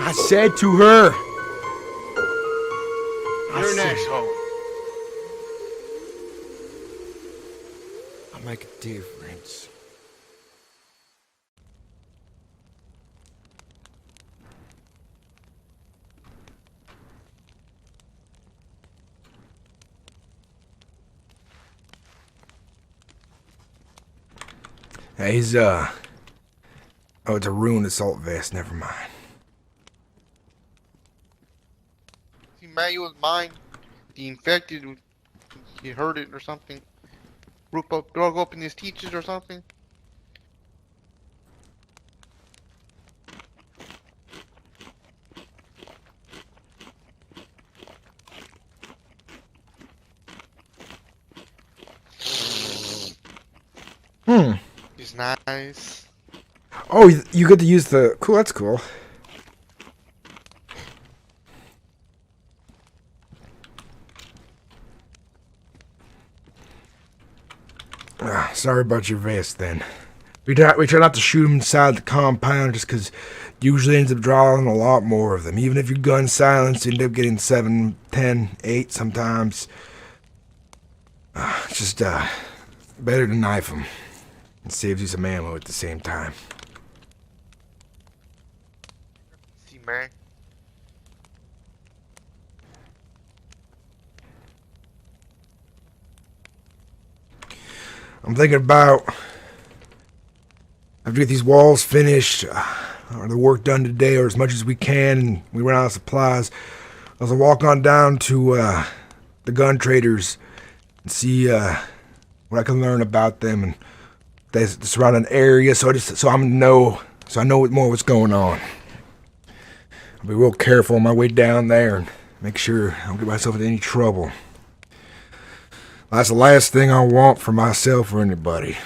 I said to her. You're an asshole. I make a difference. Hey, he's, oh, it's a ruined assault vest, never mind. He mad you was mine. The infected, he heard it or something. Drug open his teachers or something. He's nice. Oh, you get to use the... Cool, that's cool. Sorry about your vest, then. We try not to shoot them inside the compound just because usually ends up drawing a lot more of them. Even if your gun's silenced, you end up getting 7, 10, 8 sometimes. It's just better to knife them. It saves you some ammo at the same time. See, man. I'm thinking about, after we get these walls finished, or the work done today, or as much as we can, and we run out of supplies, I was gonna walk on down to the gun traders and see what I can learn about them and the surrounding area, so I know more what's going on. I'll be real careful on my way down there and make sure I don't get myself into any trouble. That's the last thing I want for myself or anybody.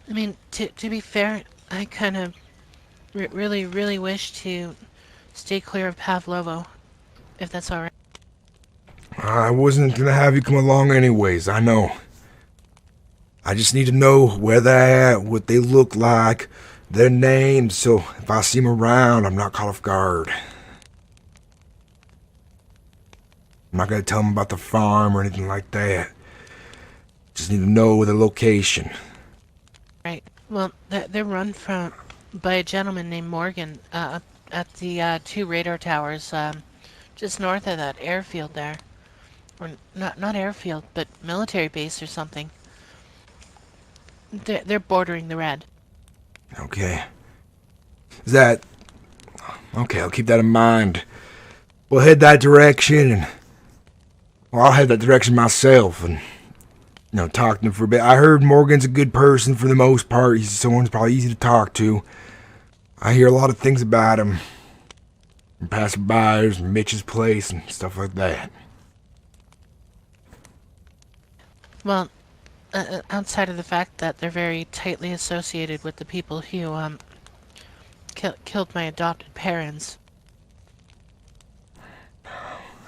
I mean, to be fair, I kind of really wish to stay clear of Pavlovo, if that's alright. I wasn't gonna have you come along anyways, I know. I just need to know where they're at, what they look like, their names, so if I see them around, I'm not caught off guard. I'm not gonna tell them about the farm or anything like that. Just need to know the location. Right. Well, they're run by a gentleman named Morgan, at the 2 radar towers, just north of that airfield there. Or not airfield, but military base or something. They're bordering the red. Okay. Is that... Okay, I'll keep that in mind. We'll head that direction, and... Well, I'll head that direction myself, and... talk to him for a bit. I heard Morgan's a good person for the most part. He's someone who's probably easy to talk to. I hear a lot of things about him. From passerbyers, and Mitch's place, and stuff like that. Well, outside of the fact that they're very tightly associated with the people who, killed my adopted parents.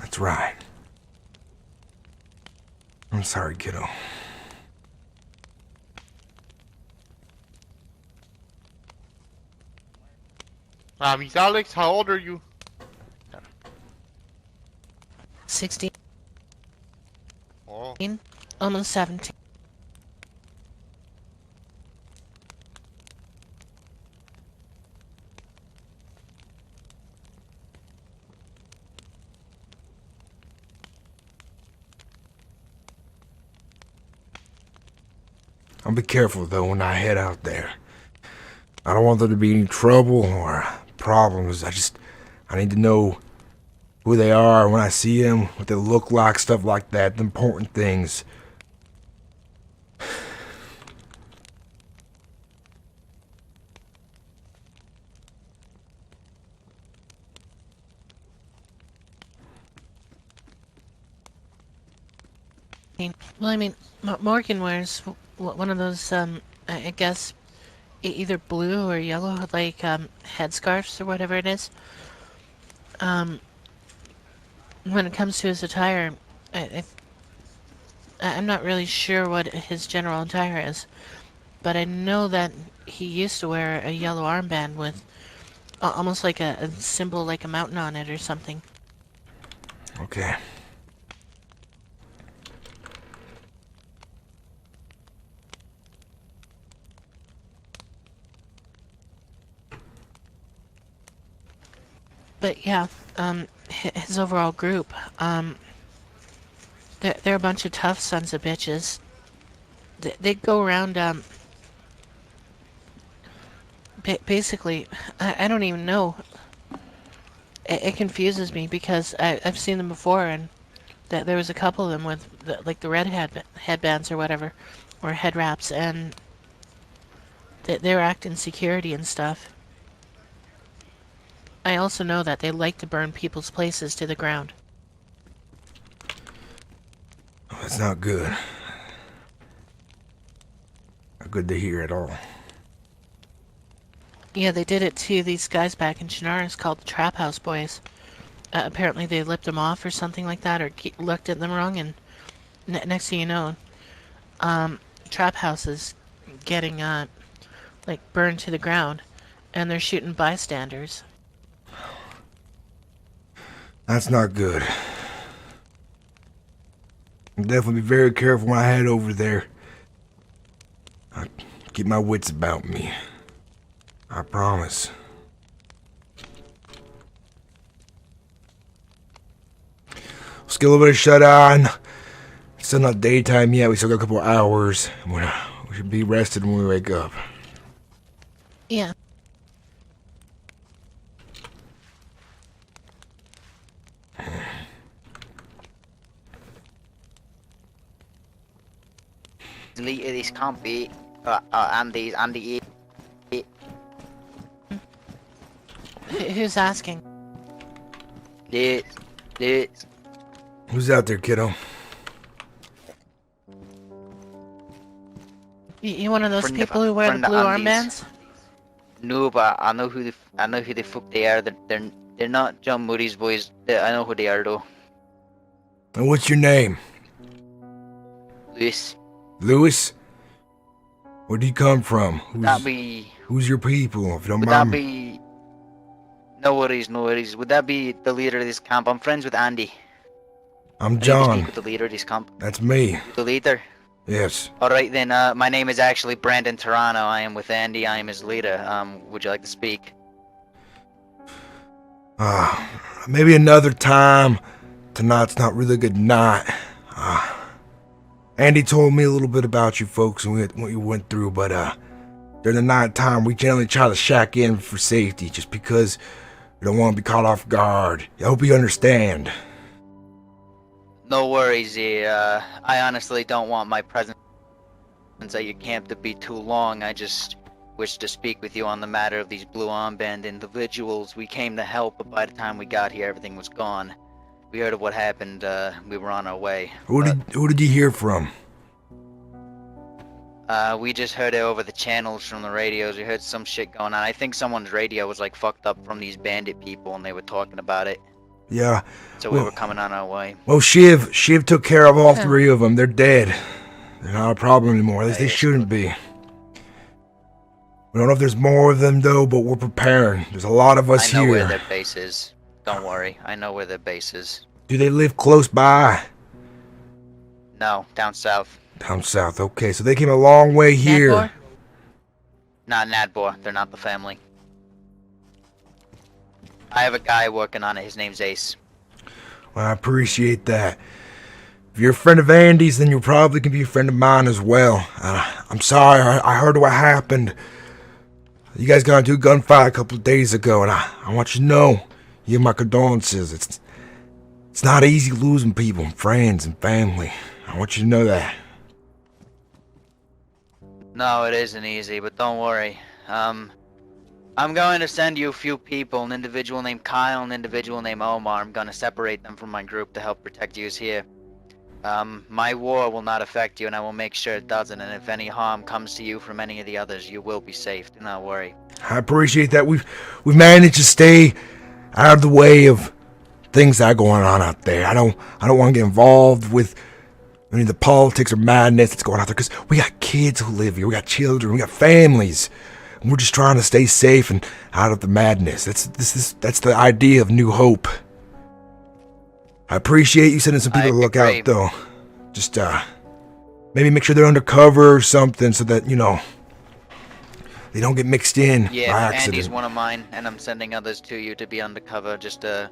That's right. I'm sorry, kiddo. Miss Alex, how old are you? 16, Oh. almost 17. I'll be careful, though, when I head out there. I don't want there to be any trouble or problems. I need to know who they are when I see them, what they look like, stuff like that, the important things. Well, I mean, Morgan wears one of those, I guess, either blue or yellow, like, headscarves or whatever it is. When it comes to his attire, I'm not really sure what his general attire is. but I know that he used to wear a yellow armband with almost like a symbol like a mountain on it or something. Okay. But yeah, his overall group, they're a bunch of tough sons of bitches. They go around, basically, I don't even know. It confuses me because I've seen them before, and that there was a couple of them with like the red headbands or whatever, or head wraps, and they were acting security and stuff. I also know that they like to burn people's places to the ground. Oh, that's not good. Not good to hear at all. Yeah, they did it to these guys back in Chinaris called the Trap House Boys. Apparently they lipped them off or something like that, or looked at them wrong, and next thing you know, Trap House is getting, like, burned to the ground, and they're shooting bystanders. That's not good. I'll definitely be very careful when I head over there. I'll keep my wits about me. I promise. Let's get a little bit of shut on. It's still not daytime yet. We still got a couple hours. We should be rested when we wake up. Yeah. Leader this can't be Andy. Who's asking? This. Who's out there, kiddo? You one of those Friend of- people who wear the friend of blue Andy's. armbands? No, but I know who the fuck they are. They're not John Murray's boys. I know who they are though. And what's your name? Lewis. Lewis? Where do you come from? Who's your people, if you don't Would mind? that be? No worries. Would that be the leader of this camp? I'm friends with Andy. I'm I need to John. speak with the leader of this camp. That's me. The leader. Yes. All right then. My name is actually Brandon Toronto. I am with Andy. I am his leader. Would you like to speak? Maybe another time. Tonight's not really a good night. Andy told me a little bit about you folks and what you went through, but during the night time, we generally try to shack in for safety, just because we don't want to be caught off guard. I hope you understand. No worries. I honestly don't want my presence at your camp to be too long. I just wish to speak with you on the matter of these blue armband individuals. We came to help, but by the time we got here, everything was gone. We heard of what happened. We were on our way. Who did you hear from? We just heard it over the channels from the radios. We heard some shit going on. I think someone's radio was like fucked up from these bandit people, and they were talking about it. Yeah. So we were coming on our way. Well, Shiv took care of all three of them. They're dead. They're not a problem anymore. At least they shouldn't be. We don't know if there's more of them though, but we're preparing. There's a lot of us I know here. where their base is. Don't worry. I know where their base is. Do they live close by? No, down south. Down south. Okay, so they came a long way here. Nadbor? Not Nadbor. They're not the family. I have a guy working on it. His name's Ace. Well, I appreciate that. If you're a friend of Andy's, then you probably can be a friend of mine as well. I'm sorry, I heard what happened. You guys got into a gunfight a couple of days ago, and I want you to know, you have my condolences. It's not easy losing people, friends, and family. I want you to know that. No, it isn't easy, but don't worry. I'm going to send you a few people, an individual named Kyle, an individual named Omar. I'm going to separate them from my group to help protect you here. My war will not affect you, and I will make sure it doesn't, and if any harm comes to you from any of the others, you will be safe. Do not worry. I appreciate that. We've managed to stay out of the way of things that are going on out there. I don't want to get involved with I mean, the politics or madness that's going out there, because we got kids who live here, we got children, we got families, and we're just trying to stay safe and out of the madness. That's the idea of New Hope. I appreciate you sending some people to look out, though. Just, maybe make sure they're undercover or something so that, you know, they don't get mixed in by accident. Andy's one of mine, and I'm sending others to you to be undercover just to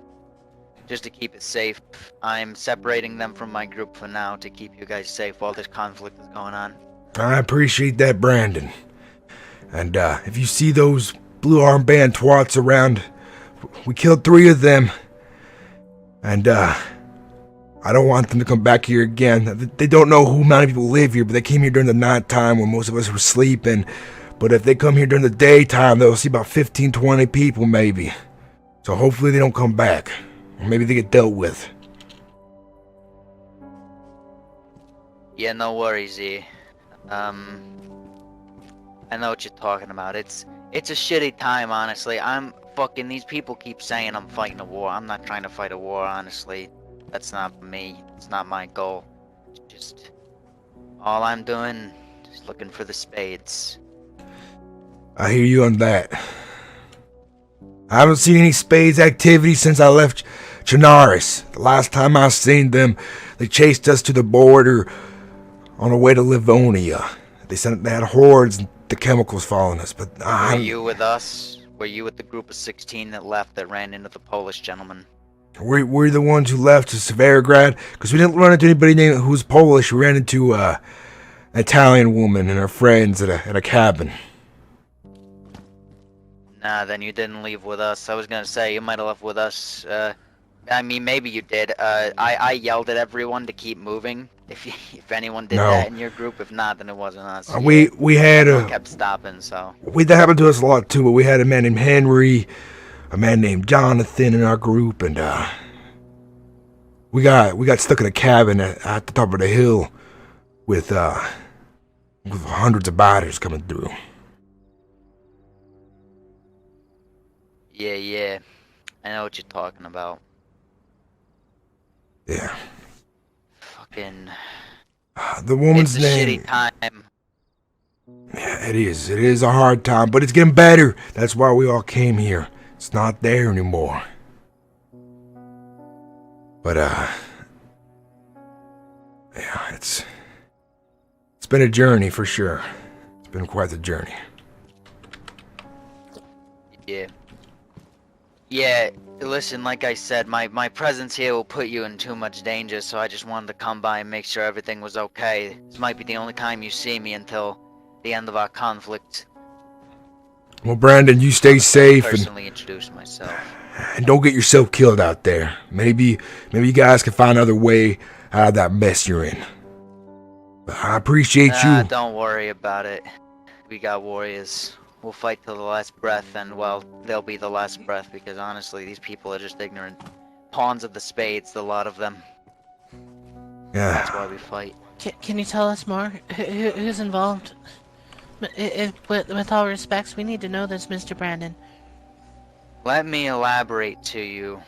keep it safe. I'm separating them from my group for now to keep you guys safe while this conflict is going on. I appreciate that, Brandon. And if you see those blue armband twats around, we killed 3 of them. And I don't want them to come back here again. They don't know how many people live here, but they came here during the night time when most of us were sleeping. But if they come here during the daytime, they'll see about 15, 20 people maybe. So hopefully they don't come back. Or maybe they get dealt with. Yeah, no worries, Z. I know what you're talking about. It's a shitty time, honestly. These people keep saying I'm fighting a war. I'm not trying to fight a war, honestly. That's not me. It's not my goal. Just all I'm doing is looking for the spades. I hear you on that. I haven't seen any spades activity since I left Chinaris. The last time I seen them, they chased us to the border on our way to Livonia. They had hordes and the chemicals following us, but Were you with us? Were you with the group of 16 that left that ran into the Polish gentleman? We're the ones who left to Severograd, because we didn't run into anybody named who's Polish. We ran into an Italian woman and her friends at a cabin. Nah, then you didn't leave with us. I was gonna say, you might have left with us. I mean, maybe you did. I yelled at everyone to keep moving. If anyone did that in your group, if not, then it wasn't us. We had kept stopping, so. That happened to us a lot too, but we had a man named Henry, a man named Jonathan in our group, and we got stuck in a cabin at the top of the hill with hundreds of biters coming through. Yeah. I know what you're talking about. Yeah. Fucking. The woman's it's a name. Shitty time. Yeah, it is. It is a hard time, but it's getting better. That's why we all came here. It's not there anymore. But yeah, it's been a journey for sure. It's been quite the journey. Yeah, listen, like I said, my presence here will put you in too much danger, so I just wanted to come by and make sure everything was okay. This might be the only time you see me until the end of our conflict. Well, Brandon, you stay safe Personally introduce myself. And don't get yourself killed out there. Maybe you guys can find another way out of that mess you're in. But I appreciate you. Don't worry about it. We got warriors. We'll fight till the last breath, and, well, they'll be the last breath, because honestly, these people are just ignorant pawns of the spades, the lot of them. Yeah. That's why we fight. Can you tell us more? Who's involved? With all respects, we need to know this, Mr. Brandon. Let me elaborate to you.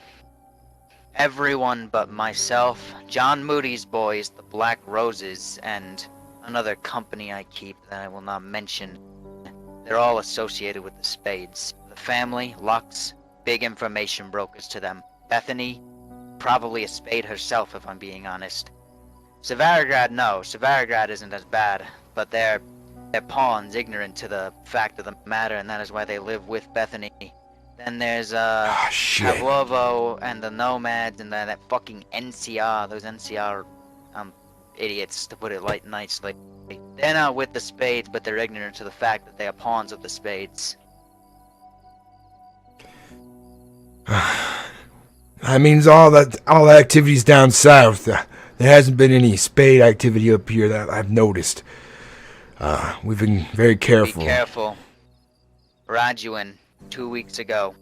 Everyone but myself, John Moody's boys, the Black Roses, and another company I keep that I will not mention. They're all associated with the spades. The family, Lux, big information brokers to them. Bethany, probably a spade herself if I'm being honest. Severograd, no, Severograd isn't as bad, but they're pawns, ignorant to the fact of the matter, and that is why they live with Bethany. Then there's Pavlovo and the Nomads and that fucking NCR, those NCR idiots, to put it nicely. They're not with the spades, but they're ignorant to the fact that they are pawns of the spades. That means all the activities down south. There hasn't been any spade activity up here that I've noticed. We've been very careful. Be careful. Rajuin, 2 weeks ago.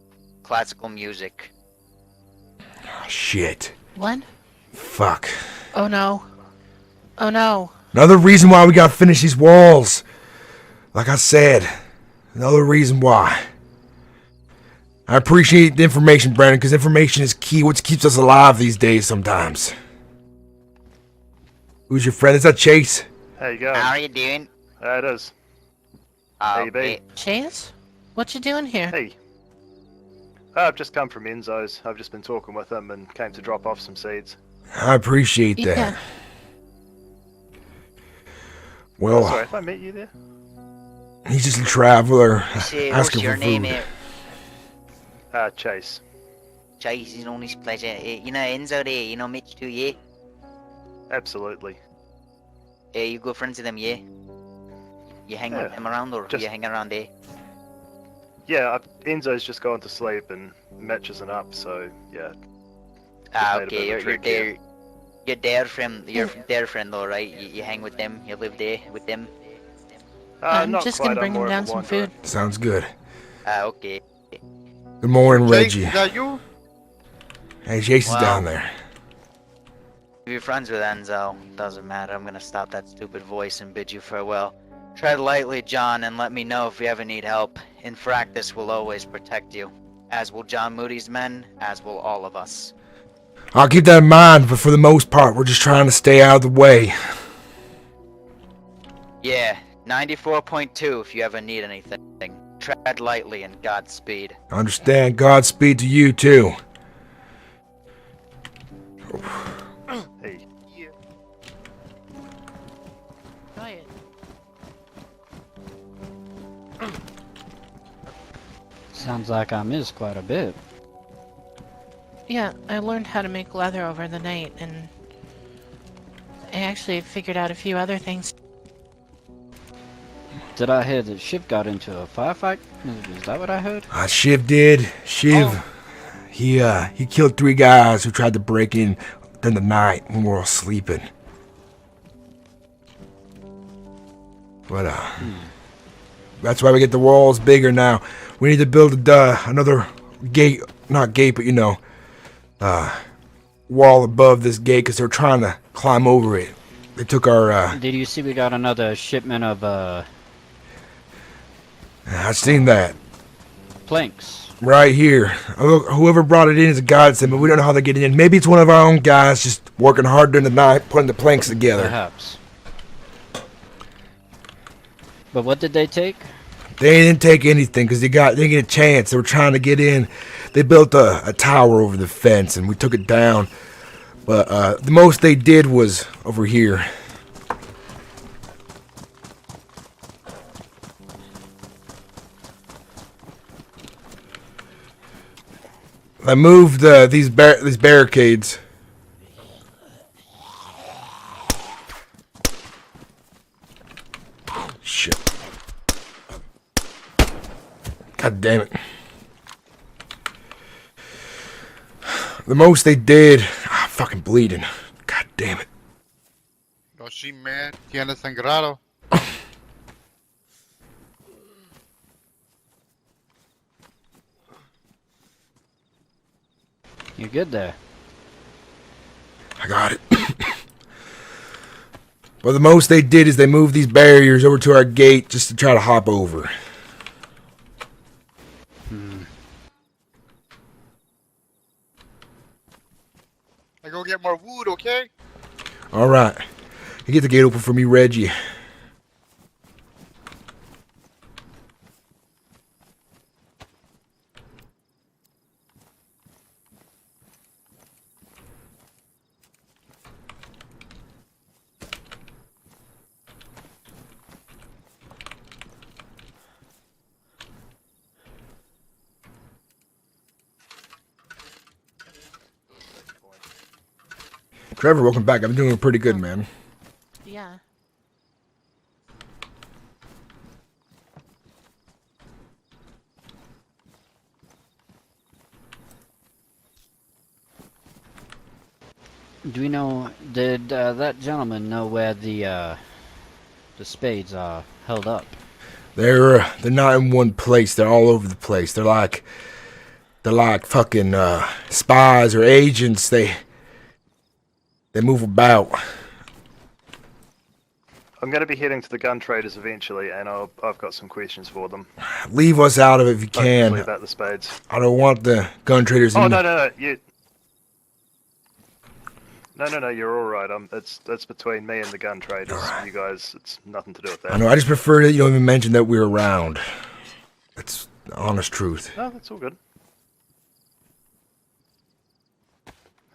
Classical music. Oh, shit. What? Fuck. Oh no. Oh no. Another reason why we gotta finish these walls. Like I said, another reason why. I appreciate the information, Brandon, because information is key. What keeps us alive these days sometimes. Who's your friend? Is that Chase? How you going? How are you doing? It is. How you Okay. been? Chase? What you doing here? Hey. I've just come from Enzo's. I've just been talking with him and came to drop off some seeds. I appreciate that. Yeah. Well, Sorry, if I met you there? he's just a traveler Say, asking what's your for name food. here? Chase. Chase, it's only pleasure. You know Enzo there, you know Mitch too, yeah? Absolutely. You good friends with them, yeah? You hang with Yeah, them around, or just- you hang around there? Yeah, Enzo's just gone to sleep and Mitch isn't up, so yeah. Ah, made a bit okay, of a you're trick there. here. You're their friend, you're their friend though, right? You hang with them, you live there with them? I'm Not just quite, gonna bring I'm more him of down a some wanderer. food. Sounds good. Ah, okay. Good morning, Chase, Reggie. is that you? Hey, Chase is Wow. down there. If you're friends with Enzo, doesn't matter. I'm gonna stop that stupid voice and bid you farewell. Tread lightly, John, and let me know if you ever need help. Infractus will always protect you. As will John Moody's men, as will all of us. I'll keep that in mind, but for the most part, we're just trying to stay out of the way. Yeah, 94.2 if you ever need anything. Tread lightly and Godspeed. I understand. Godspeed to you, too. Hey. Yeah. Quiet. Sounds like I missed quite a bit. Yeah, I learned how to make leather over the night, and I actually figured out a few other things. Did I hear that Shiv got into a firefight? Is that what I heard? Shiv did. Shiv, he killed 3 guys who tried to break in during the night when we were all sleeping. But, that's why we get the walls bigger now. We need to build another gate, not gate, but, you know, wall above this gate because they're trying to climb over it. They took our, Did you see we got another shipment of I've seen that. planks? Right here. Whoever brought it in is a godsend, but we don't know how they're getting in. Maybe it's one of our own guys just working hard during the night, putting the planks together. Perhaps. But what did they take? They didn't take anything because they didn't get a chance. They were trying to get in. They built a tower over the fence, and we took it down. But the most they did was over here. I moved these barricades. Shit. God damn it. The most they did. Fucking bleeding. God damn it. No, she mad. Tiene sangrado. You're good there. I got it. But the most they did is they moved these barriers over to our gate just to try to hop over. I go get more wood, okay? Alright. You get the gate open for me, Reggie. Trevor, welcome back. I'm doing pretty good, man. Yeah. Do we know? Did that gentleman know where the spades are held up? They're not in one place. They're all over the place. They're like fucking spies or agents. They move about. I'm going to be heading to the gun traders eventually, and I've got some questions for them. Leave us out of it if you Hopefully can. about the spades. I don't want the gun traders Oh, in no, the- no, no. No, you're all right. That's between me and the gun traders. You guys, it's nothing to do with that. I know, I just prefer that you don't even mention that we're around. That's the honest truth. No, that's all good.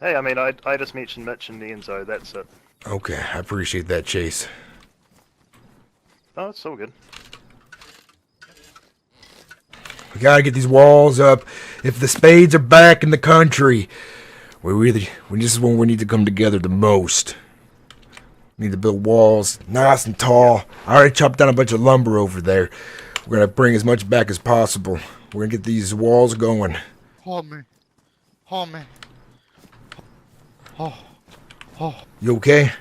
Hey, I mean, I just mentioned Mitch and Enzo. That's it. Okay, I appreciate that, Chase. No, it's all good. We gotta get these walls up. If the spades are back in the country, this is when we need to come together the most. We need to build walls nice and tall. I already chopped down a bunch of lumber over there. We're gonna bring as much back as possible. We're gonna get these walls going. Oh man. Oh man. Oh. Oh. You okay?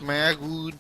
Man, good.